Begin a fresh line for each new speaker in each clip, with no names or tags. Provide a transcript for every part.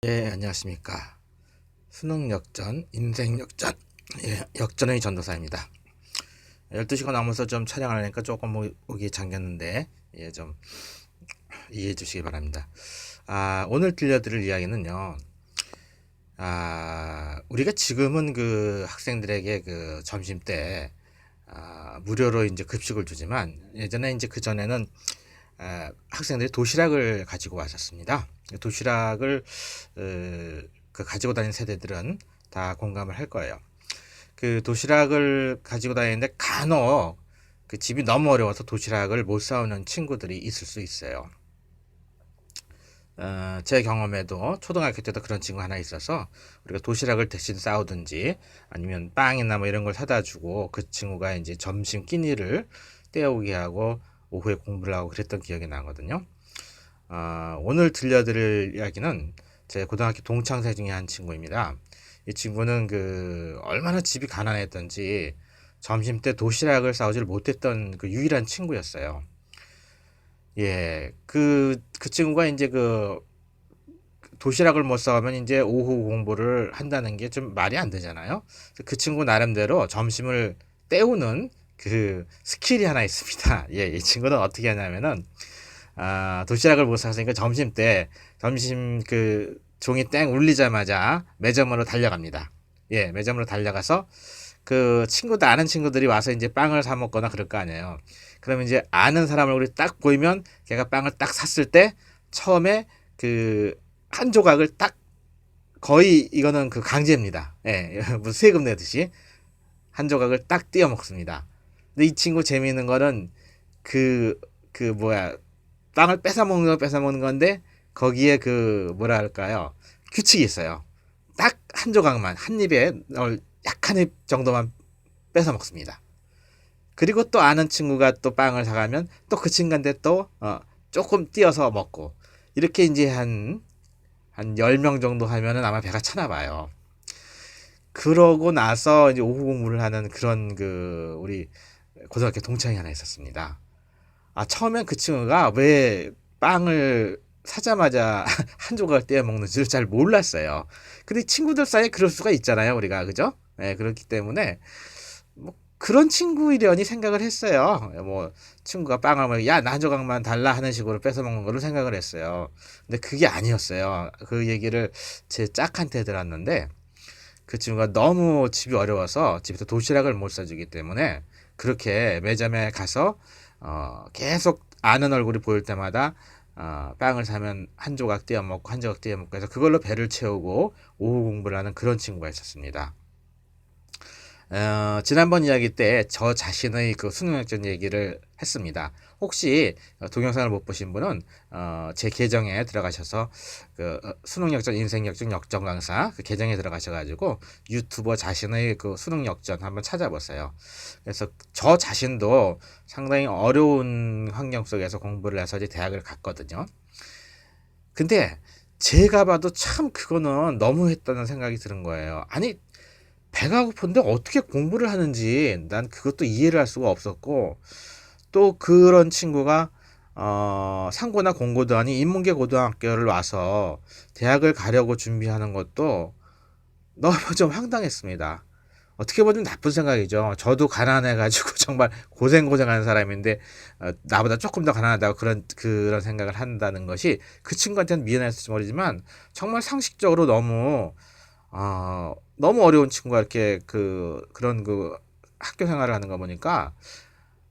예, 안녕하십니까. 수능 역전, 인생 역전, 예, 역전의 전도사입니다. 12시가 넘어서 좀 촬영을 하니까 조금 오기 잠겼는데, 예, 좀 이해해 주시기 바랍니다. 오늘 들려드릴 이야기는요, 우리가 지금은 그 학생들에게 그 점심 때, 무료로 이제 급식을 주지만, 예전에 이제 그전에는 학생들이 도시락을 가지고 왔었습니다. 도시락을 그 가지고 다니는 세대들은 다 공감을 할 거예요. 그 도시락을 가지고 다니는데 간혹 그 집이 너무 어려워서 도시락을 못 사오는 친구들이 있을 수 있어요. 제 경험에도 초등학교 때도 그런 친구 하나 있어서 우리가 도시락을 대신 싸우든지 아니면 빵이나 뭐 이런 걸 사다 주고 그 친구가 이제 점심 끼니를 때우게 하고 오후에 공부를 하고 그랬던 기억이 나거든요. 오늘 들려드릴 이야기는 제 고등학교 동창생 중에 한 친구입니다. 이 친구는 그 얼마나 집이 가난했던지 점심 때 도시락을 싸우질 못했던 그 유일한 친구였어요. 예, 그 친구가 이제 그 도시락을 못 싸우면 이제 오후 공부를 한다는 게 좀 말이 안 되잖아요. 그 친구 나름대로 점심을 때우는 그 스킬이 하나 있습니다. 예, 이 친구는 어떻게 하냐면은 도시락을 못 샀으니까 점심 그 종이 땡 울리자마자 매점으로 달려갑니다. 예, 매점으로 달려가서 그 친구도 아는 친구들이 와서 이제 빵을 사 먹거나 그럴 거 아니에요. 그러면 이제 아는 사람 얼굴이 딱 보이면 걔가 빵을 딱 샀을 때 처음에 그 한 조각을 딱 거의 이거는 그 강제입니다. 예, 무슨 세금 내듯이 한 조각을 딱 띄어 먹습니다. 근데 이 친구 재미있는 거는 그 뭐야 빵을 뺏어 먹는 건데 거기에 그 뭐라 할까요? 규칙이 있어요. 딱 한 조각만 한 입에 넣을 약한 입 정도만 뺏어 먹습니다. 그리고 또 아는 친구가 또 빵을 사가면 또 그 친구한테 또 조금 띄어서 먹고 이렇게 이제 한 10명 정도 하면은 아마 배가 차나 봐요. 그러고 나서 이제 오후 공부를 하는 그런 그 우리 고등학교 동창이 하나 있었습니다. 처음엔 그 친구가 왜 빵을 사자마자 한 조각을 떼어 먹는지를 잘 몰랐어요. 근데 친구들 사이에 그럴 수가 있잖아요, 우리가. 그죠? 네, 그렇기 때문에 뭐 그런 친구이려니 생각을 했어요. 뭐 친구가 빵을 먹으면 야, 나 한 조각만 달라 하는 식으로 뺏어 먹는 걸로 생각을 했어요. 근데 그게 아니었어요. 그 얘기를 제 짝한테 들었는데 그 친구가 너무 집이 어려워서 집에서 도시락을 못 사주기 때문에 그렇게 매점에 가서 계속 아는 얼굴이 보일 때마다 빵을 사면 한 조각 떼어 먹고 한 조각 떼어 먹고 해서 그걸로 배를 채우고 오후 공부를 하는 그런 친구가 있었습니다. 지난번 이야기 때 저 자신의 그 수능역전 얘기를 했습니다. 혹시 동영상을 못 보신 분은 제 계정에 들어가셔서 그 수능역전, 인생역전, 역전 강사 그 계정에 들어가셔가지고 유튜버 자신의 그 수능역전 한번 찾아보세요. 그래서 저 자신도 상당히 어려운 환경 속에서 공부를 해서 이제 대학을 갔거든요. 근데 제가 봐도 참 그거는 너무했다는 생각이 드는 거예요. 아니 배가 고픈데 어떻게 공부를 하는지 난 그것도 이해를 할 수가 없었고 또 그런 친구가 상고나 공고도 아닌 인문계 고등학교를 와서 대학을 가려고 준비하는 것도 너무 좀 황당했습니다. 어떻게 보면 나쁜 생각이죠. 저도 가난해가지고 정말 고생하는 사람인데 나보다 조금 더 가난하다고 그런 생각을 한다는 것이 그 친구한테는 미안했을지 모르지만 정말 상식적으로 너무 어려운 친구가 이렇게 그런 그 학교 생활을 하는 거 보니까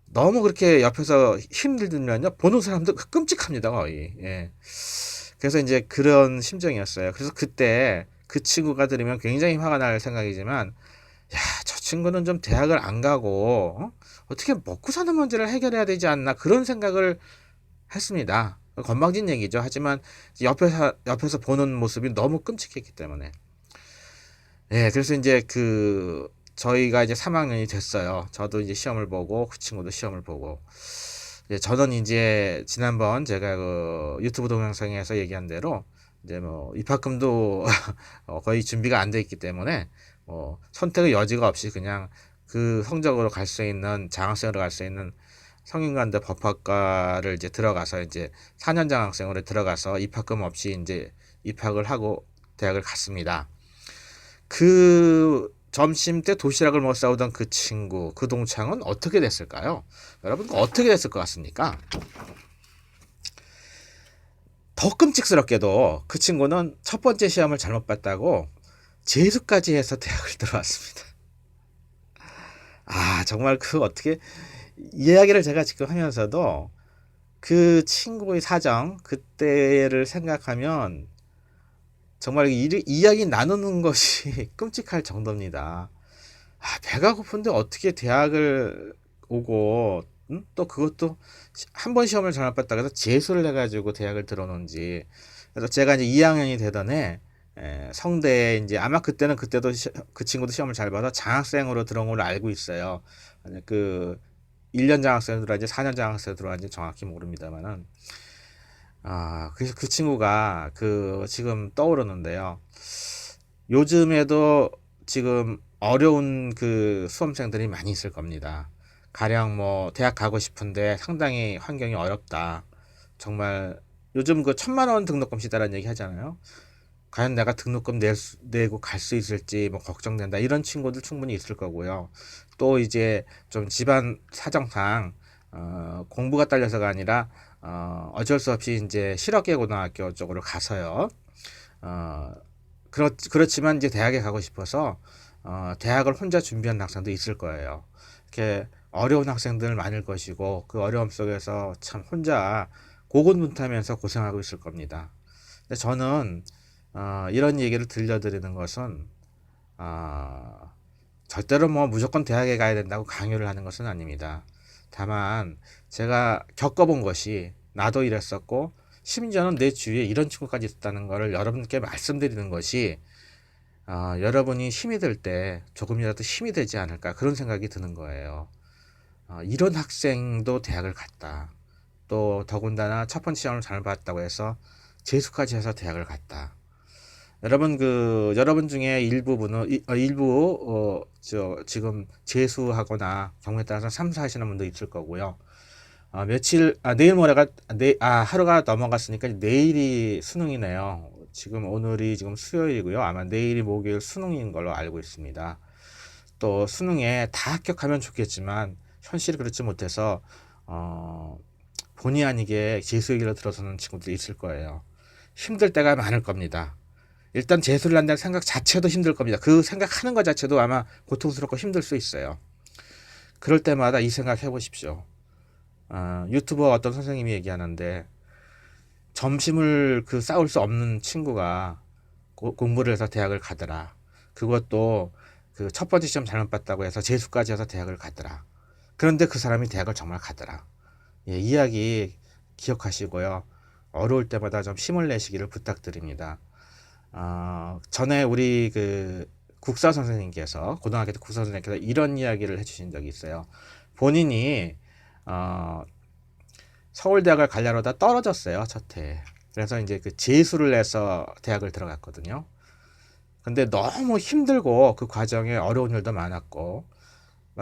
너무 그렇게 옆에서 힘들면요 보는 사람도 끔찍합니다 거의. 예. 그래서 이제 그런 심정이었어요. 그래서 그때 그 친구가 들으면 굉장히 화가 날 생각이지만 야, 저 친구는 좀 대학을 안 가고 어떻게 먹고 사는 문제를 해결해야 되지 않나 그런 생각을 했습니다. 건방진 얘기죠. 하지만 옆에서 보는 모습이 너무 끔찍했기 때문에. 네, 그래서 이제 저희가 이제 3학년이 됐어요. 저도 이제 시험을 보고, 그 친구도 시험을 보고. 저는 이제 지난번 제가 그 유튜브 동영상에서 얘기한 대로 이제 뭐 입학금도 거의 준비가 안 돼 있기 때문에 선택의 여지가 없이 그냥 그 성적으로 갈 수 있는 장학생으로 갈 수 있는 성인관대 법학과를 이제 들어가서 이제 4년 장학생으로 들어가서 입학금 없이 이제 입학을 하고 대학을 갔습니다. 그 점심 때 도시락을 먹어 싸우던 그 친구, 그 동창은 어떻게 됐을까요? 여러분, 어떻게 됐을 것 같습니까? 더 끔찍스럽게도 그 친구는 첫 번째 시험을 잘못 봤다고 재수까지 해서 대학을 들어왔습니다. 정말 그 어떻게, 이야기를 제가 지금 하면서도 그 친구의 사정, 그때를 생각하면 정말 이야기 나누는 것이 끔찍할 정도입니다. 배가 고픈데 어떻게 대학을 오고, 또 그것도 한 번 시험을 잘못 봤다고 해서 재수를 해가지고 대학을 들어놓은지. 그래서 제가 이제 2학년이 되던 해, 성대에 이제 아마 그때도 그 친구도 시험을 잘 봐서 장학생으로 들어온 걸로 알고 있어요. 그 1년 장학생으로 들어왔는지 4년 장학생으로 들어왔는지 정확히 모릅니다만은, 그래서 그 친구가 지금 떠오르는데요. 요즘에도 지금 어려운 그 수험생들이 많이 있을 겁니다. 가령 뭐 대학 가고 싶은데 상당히 환경이 어렵다. 정말 요즘 그 1,000만 원 등록금 시대라는 얘기 하잖아요. 과연 내가 등록금 내고 갈 수 있을지 뭐 걱정된다. 이런 친구들 충분히 있을 거고요. 또 이제 좀 집안 사정상 공부가 딸려서가 아니라 어쩔 수 없이 이제 실업계 고등학교 쪽으로 가서요. 그렇지만 이제 대학에 가고 싶어서 대학을 혼자 준비한 학생도 있을 거예요. 이렇게 어려운 학생들 많을 것이고 그 어려움 속에서 참 혼자 고군분투하면서 고생하고 있을 겁니다. 근데 저는 이런 얘기를 들려드리는 것은 절대로 뭐 무조건 대학에 가야 된다고 강요를 하는 것은 아닙니다. 다만 제가 겪어본 것이 나도 이랬었고 심지어는 내 주위에 이런 친구까지 있었다는 것을 여러분께 말씀드리는 것이 여러분이 힘이 들 때 조금이라도 힘이 되지 않을까 그런 생각이 드는 거예요. 이런 학생도 대학을 갔다. 또 더군다나 첫 번째 시험을 잘 봤다고 해서 재수까지 해서 대학을 갔다. 여러분 여러분 중에 일부 지금 재수하거나 경우에 따라서 삼수하시는 분도 있을 거고요. 내일 모레가 하루가 넘어갔으니까 내일이 수능이네요. 오늘이 지금 수요일이고요. 아마 내일이 목요일 수능인 걸로 알고 있습니다. 또 수능에 다 합격하면 좋겠지만 현실이 그렇지 못해서 본의 아니게 재수 얘기를 들어서는 친구들이 있을 거예요. 힘들 때가 많을 겁니다. 일단 재수를 한다는 생각 자체도 힘들 겁니다. 그 생각하는 것 자체도 아마 고통스럽고 힘들 수 있어요. 그럴 때마다 이 생각 해보십시오. 유튜버 어떤 선생님이 얘기하는데 점심을 싸울 수 없는 친구가 공부를 해서 대학을 가더라. 그것도 그 첫 번째 시험 잘못 봤다고 해서 재수까지 해서 대학을 가더라. 그런데 그 사람이 대학을 정말 가더라. 이야기 기억하시고요. 어려울 때마다 좀 힘을 내시기를 부탁드립니다. 전에 우리 국사 선생님께서 고등학교 때 국사 선생님께서 이런 이야기를 해주신 적이 있어요. 본인이 서울대학을 가려다 떨어졌어요, 첫 해. 그래서 이제 재수를 해서 대학을 들어갔거든요. 근데 너무 힘들고 그 과정에 어려운 일도 많았고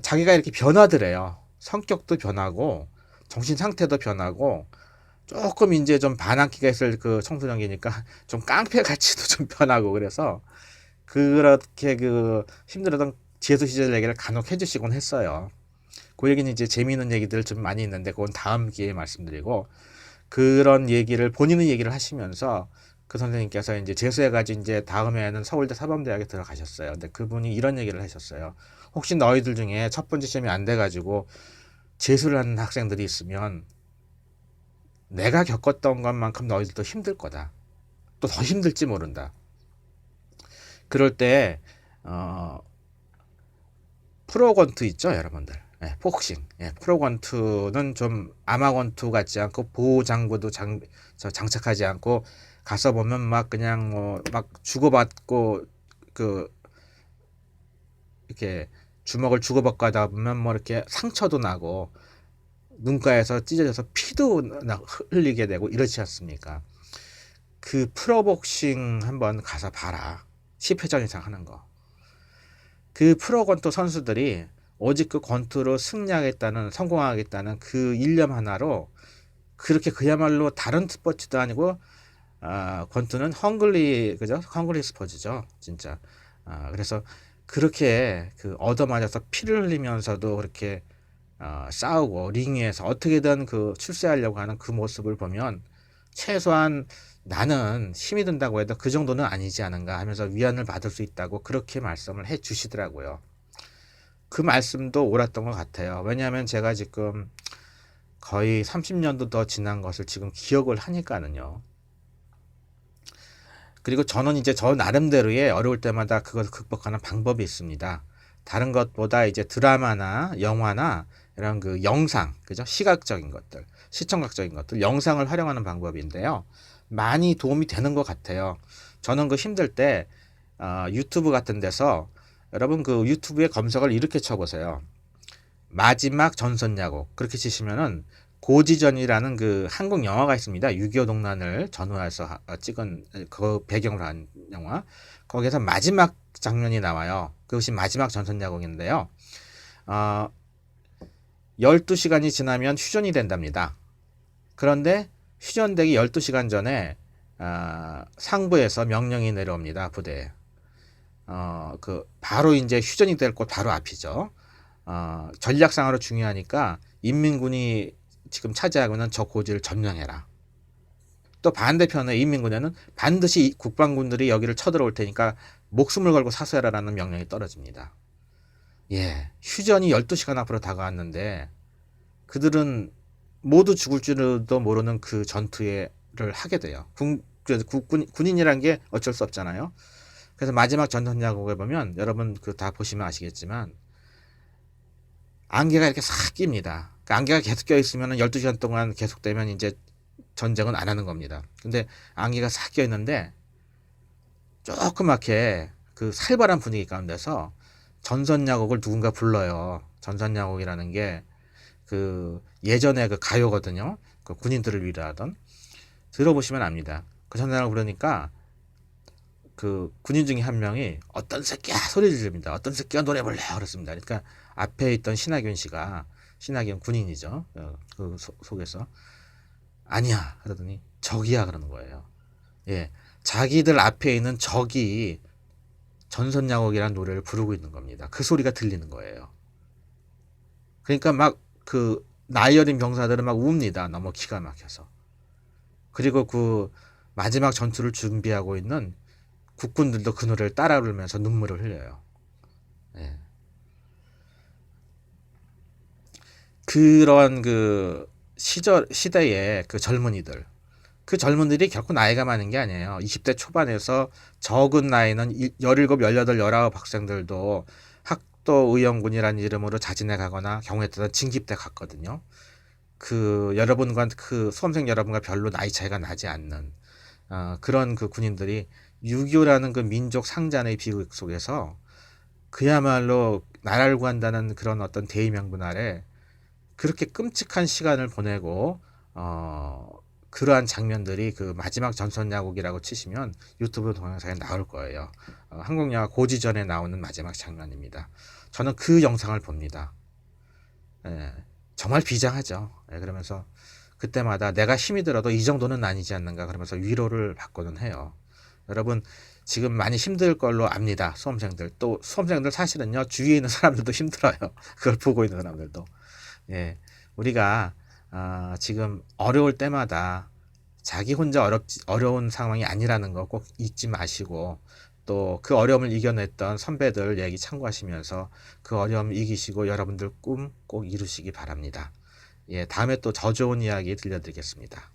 자기가 이렇게 변하더래요. 성격도 변하고 정신 상태도 변하고 조금 이제 좀 반항기가 있을 그 청소년기니까 좀 깡패같이도 좀 변하고 그래서 그렇게 힘들었던 재수 시절 얘기를 간혹 해주시곤 했어요. 그 얘기는 이제 재미있는 얘기들 좀 많이 있는데 그건 다음 기회에 말씀드리고 그런 얘기를 본인의 얘기를 하시면서 그 선생님께서 이제 재수해가지고 이제 다음에는 서울대 사범대학에 들어가셨어요. 근데 그분이 이런 얘기를 하셨어요. 혹시 너희들 중에 첫 번째 시험이 안 돼가지고 재수를 하는 학생들이 있으면 내가 겪었던 것만큼 너희들도 힘들 거다. 또 더 힘들지 모른다. 그럴 때 프로권투 있죠, 여러분들. 복싱. 프로권투는 좀 아마권투 같지 않고 보호장구도 장착하지 않고 가서 보면 막 그냥 막 주고받고 이렇게 주먹을 주고받고 하다 보면 이렇게 상처도 나고 눈가에서 찢어져서 피도 흘리게 되고 이렇지 않습니까? 그 프로복싱 한번 가서 봐라. 10회전 이상 하는 거. 그 프로권투 선수들이 오직 그 권투로 승리하겠다는, 성공하겠다는 그 일념 하나로 그렇게 그야말로 다른 스포츠도 아니고 권투는 헝글리, 그죠? 헝글리 스포츠죠, 진짜. 그래서 그렇게 그 얻어맞아서 피를 흘리면서도 그렇게 싸우고 링 위에서 어떻게든 그 출세하려고 하는 그 모습을 보면 최소한 나는 힘이 든다고 해도 그 정도는 아니지 않은가 하면서 위안을 받을 수 있다고 그렇게 말씀을 해 주시더라고요. 그 말씀도 옳았던 것 같아요. 왜냐하면 제가 지금 거의 30년도 더 지난 것을 지금 기억을 하니까는요. 그리고 저는 이제 저 나름대로의 어려울 때마다 그것을 극복하는 방법이 있습니다. 다른 것보다 이제 드라마나 영화나 이런 그 영상, 그죠? 시각적인 것들, 시청각적인 것들, 영상을 활용하는 방법인데요. 많이 도움이 되는 것 같아요. 저는 그 힘들 때 유튜브 같은 데서 여러분 그 유튜브에 검색을 이렇게 쳐보세요. 마지막 전선야곡 그렇게 치시면은 고지전이라는 그 한국 영화가 있습니다. 6.25 농난을 전후해서 찍은 그 배경으로 한 영화. 거기에서 마지막 장면이 나와요. 그것이 마지막 전선야곡인데요. 어, 12시간이 지나면 휴전이 된답니다. 그런데 휴전되기 12시간 전에 상부에서 명령이 내려옵니다. 부대에. 그 바로 이제 휴전이 될 곳 바로 앞이죠. 전략상으로 중요하니까 인민군이 지금 차지하고 있는 저 고지를 점령해라. 또 반대편에 인민군에는 반드시 국방군들이 여기를 쳐들어올 테니까 목숨을 걸고 사수해라라는 명령이 떨어집니다. 예, 휴전이 12시간 앞으로 다가왔는데 그들은 모두 죽을 줄도 모르는 그 전투를 하게 돼요. 군인이란 게 어쩔 수 없잖아요. 그래서 마지막 전선야곡에 보면 여러분 그 다 보시면 아시겠지만 안개가 이렇게 싹 낍니다. 그 안개가 계속 껴있으면 12시간 동안 계속되면 이제 전쟁은 안 하는 겁니다. 근데 안개가 싹 껴있는데 조그맣게 그 살벌한 분위기 가운데서 전선야곡을 누군가 불러요. 전선야곡이라는 게 그 예전에 그 가요거든요. 그 군인들을 위로하던. 들어보시면 압니다. 그 전선야곡을 부르니까 그 군인 중에 한 명이 어떤 새끼야 소리를 지릅니다. 어떤 새끼가 노래 불래 그렇습니다. 그러니까 앞에 있던 신하균 씨가 신하균 군인이죠. 그 속에서 아니야 그러더니 적이야 그러는 거예요. 예, 자기들 앞에 있는 적이 전선야곡이라는 노래를 부르고 있는 겁니다. 그 소리가 들리는 거예요. 그러니까 막 그 나이 어린 병사들은 막 웁니다. 너무 기가 막혀서. 그리고 그 마지막 전투를 준비하고 있는 국군들도 그 노래를 따라 부르면서 눈물을 흘려요. 예. 그런 그 시대의 그 젊은이들, 그 젊은이들이 결코 나이가 많은 게 아니에요. 20대 초반에서 적은 나이는 17, 18, 19 학생들도 학도 의영군이라는 이름으로 자진해 가거나 경우에 따라 징집대 갔거든요. 그 여러분과 그 수험생 여러분과 별로 나이 차이가 나지 않는 그런 그 군인들이 6.25라는 그 민족 상잔의 비극 속에서 그야말로 나라를 구한다는 그런 어떤 대의명분 아래 그렇게 끔찍한 시간을 보내고 그러한 장면들이 그 마지막 전선야곡이라고 치시면 유튜브 동영상에 나올 거예요. 한국 영화 고지전에 나오는 마지막 장면입니다. 저는 그 영상을 봅니다. 예, 정말 비장하죠. 예, 그러면서 그때마다 내가 힘이 들어도 이 정도는 아니지 않는가 그러면서 위로를 받고는 해요. 여러분 지금 많이 힘들 걸로 압니다. 수험생들 또 수험생들 사실은요 주위에 있는 사람들도 힘들어요. 그걸 보고 있는 사람들도. 예, 우리가 지금 어려울 때마다 자기 혼자 어려운 상황이 아니라는 거 꼭 잊지 마시고 또 그 어려움을 이겨냈던 선배들 얘기 참고하시면서 그 어려움 이기시고 여러분들 꿈 꼭 이루시기 바랍니다. 예, 다음에 또 더 좋은 이야기 들려드리겠습니다.